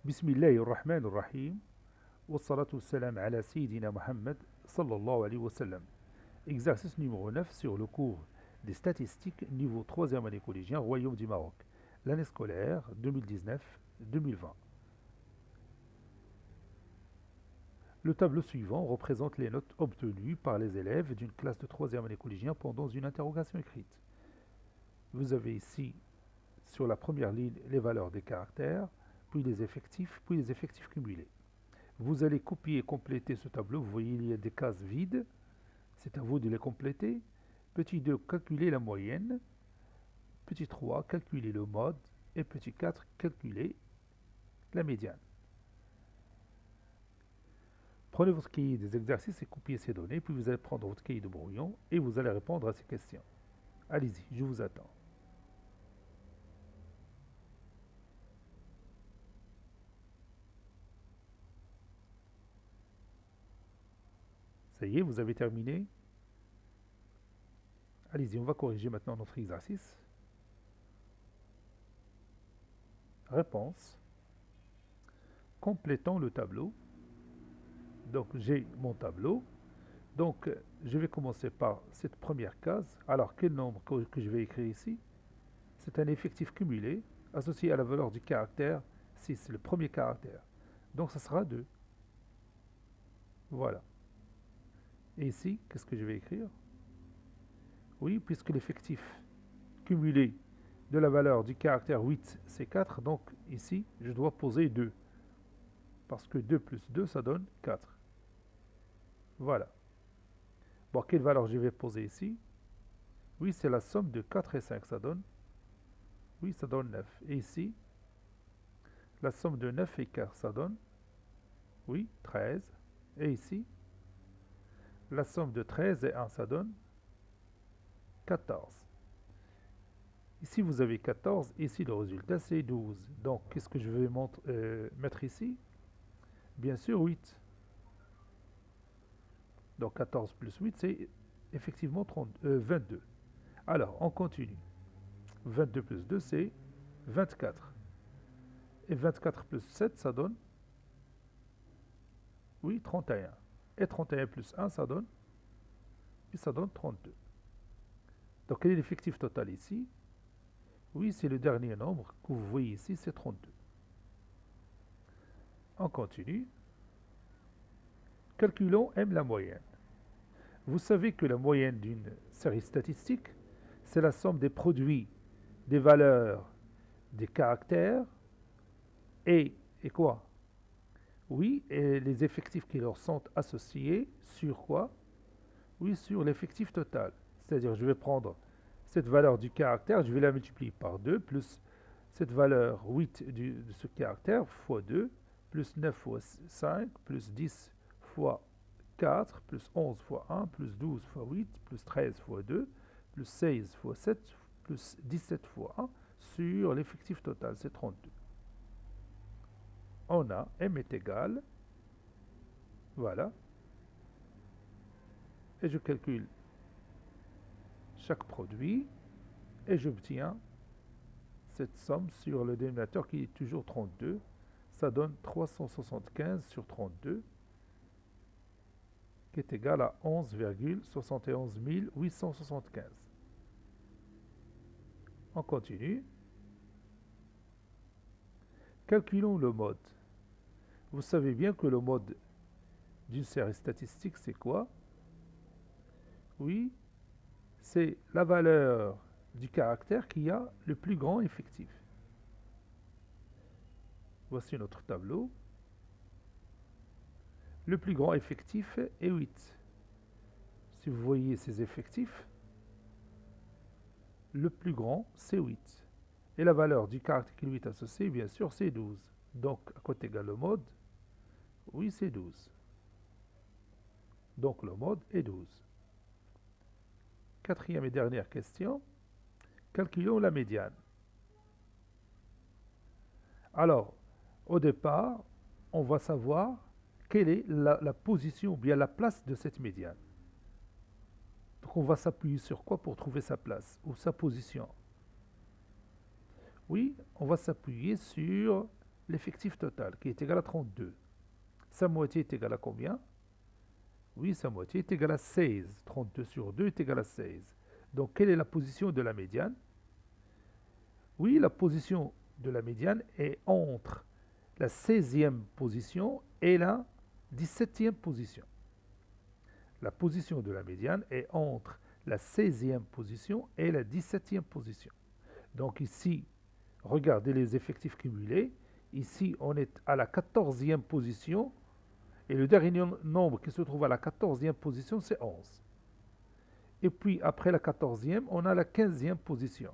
Bismillahirrahmanirrahim. Wassalatu wassalam ala Sayyidina Muhammad sallallahu alayhi wa sallam. Exercice numéro 9 sur le cours des statistiques niveau 3e année collégien Royaume du Maroc. L'année scolaire 2019-2020. Le tableau suivant représente les notes obtenues par les élèves d'une classe de 3e année collégien pendant une interrogation écrite. Vous avez ici sur la première ligne les valeurs des caractères, puis les effectifs cumulés. Vous allez copier et compléter ce tableau. Vous voyez, il y a des cases vides. C'est à vous de les compléter. Petit 2, calculer la moyenne. Petit 3, calculer le mode. Et petit 4, calculer la médiane. Prenez votre cahier des exercices et copiez ces données, puis vous allez prendre votre cahier de brouillon et vous allez répondre à ces questions. Allez-y, je vous attends. Ça y est, vous avez terminé? Allez-y, on va corriger maintenant notre exercice. Réponse. Complétons le tableau. Donc, j'ai mon tableau. Donc, je vais commencer par cette première case. Alors, quel nombre que je vais écrire ici? C'est un effectif cumulé associé à la valeur du caractère 6, le premier caractère. Donc, ça sera 2. Voilà. Et ici, qu'est-ce que je vais écrire? Oui, puisque l'effectif cumulé de la valeur du caractère 8, c'est 4, donc ici, je dois poser 2. Parce que 2 plus 2, ça donne 4. Voilà. Bon, quelle valeur je vais poser ici? Oui, c'est la somme de 4 et 5, ça donne? Oui, ça donne 9. Et ici, la somme de 9 et 4, ça donne? Oui, 13. Et ici, la somme de 13 et 1, ça donne 14. Ici, vous avez 14. Ici, le résultat, c'est 12. Donc, qu'est-ce que je vais mettre ici? Bien sûr, 8. Donc, 14 plus 8, c'est effectivement 22. Alors, on continue. 22 plus 2, c'est 24. Et 24 plus 7, ça donne? Oui, 31. Et 31 plus 1, ça donne? Et ça donne 32. Donc, quel est l'effectif total ici? Oui, c'est le dernier nombre que vous voyez ici, c'est 32. On continue. Calculons M la moyenne. Vous savez que la moyenne d'une série statistique, c'est la somme des produits, des valeurs, des caractères et quoi? Oui, et les effectifs qui leur sont associés sur quoi? Oui, sur l'effectif total. C'est-à-dire, je vais prendre cette valeur du caractère, je vais la multiplier par 2, plus cette valeur 8 de ce caractère fois 2, plus 9 fois 5, plus 10 fois 4, plus 11 fois 1, plus 12 fois 8, plus 13 fois 2, plus 16 fois 7, plus 17 fois 1, sur l'effectif total, c'est 32. On a M est égal, voilà, et je calcule chaque produit, et j'obtiens cette somme sur le dénominateur qui est toujours 32. Ça donne 375 sur 32, qui est égal à 11,71 875. On continue. Calculons le mode. Vous savez bien que le mode d'une série statistique, c'est quoi? Oui, c'est la valeur du caractère qui a le plus grand effectif. Voici notre tableau. Le plus grand effectif est 8. Si vous voyez ces effectifs, le plus grand, c'est 8. Et la valeur du caractère qui lui est associé, bien sûr, c'est 12. Donc, à côté égale le mode, oui, c'est 12. Donc, le mode est 12. Quatrième et dernière question. Calculons la médiane. Alors, au départ, on va savoir quelle est la position ou bien la place de cette médiane. Donc, on va s'appuyer sur quoi pour trouver sa place ou sa position? Oui, on va s'appuyer sur l'effectif total, qui est égal à 32. Sa moitié est égale à combien? Oui, sa moitié est égale à 16. 32 sur 2 est égal à 16. Donc, quelle est la position de la médiane? Oui, la position de la médiane est entre la 16e position et la 17e position. La position de la médiane est entre la 16e position et la 17e position. Donc ici, regardez les effectifs cumulés. Ici, on est à la 14e position et le dernier nombre qui se trouve à la 14e position, c'est 11. Et puis, après la 14e, on a la 15e position.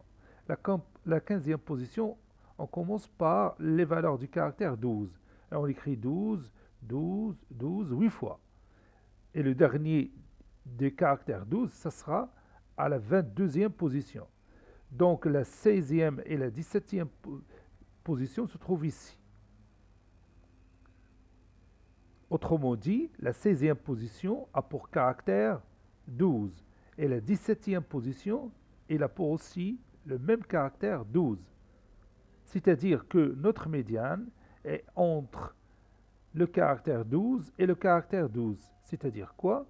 La 15e position, on commence par les valeurs du caractère 12. Et on écrit 12, 12, 12, 8 fois. Et le dernier des caractères 12, ça sera à la 22e position. Donc la 16e et la 17e position se trouvent ici. Autrement dit, la 16e position a pour caractère 12 et la 17e position, elle a pour aussi le même caractère 12. C'est-à-dire que notre médiane est entre le caractère 12 et le caractère 12. C'est-à-dire quoi?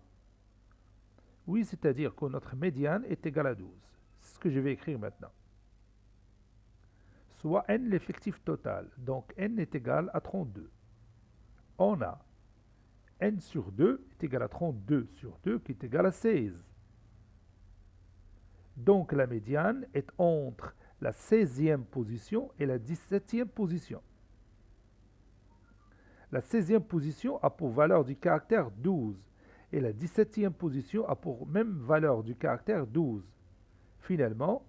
Oui, c'est-à-dire que notre médiane est égale à 12. C'est ce que je vais écrire maintenant. Soit n l'effectif total. Donc n est égal à 32. On a n sur 2 est égal à 32 sur 2 qui est égal à 16. Donc la médiane est entre la 16e position et la 17e position. La 16e position a pour valeur du caractère 12 et la 17e position a pour même valeur du caractère 12. Finalement,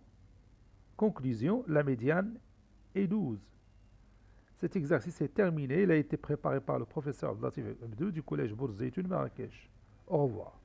conclusion, la médiane est 12. Cet exercice est terminé. Il a été préparé par le professeur Latif Abdou du collège Bourzeitoun Marrakech. Au revoir.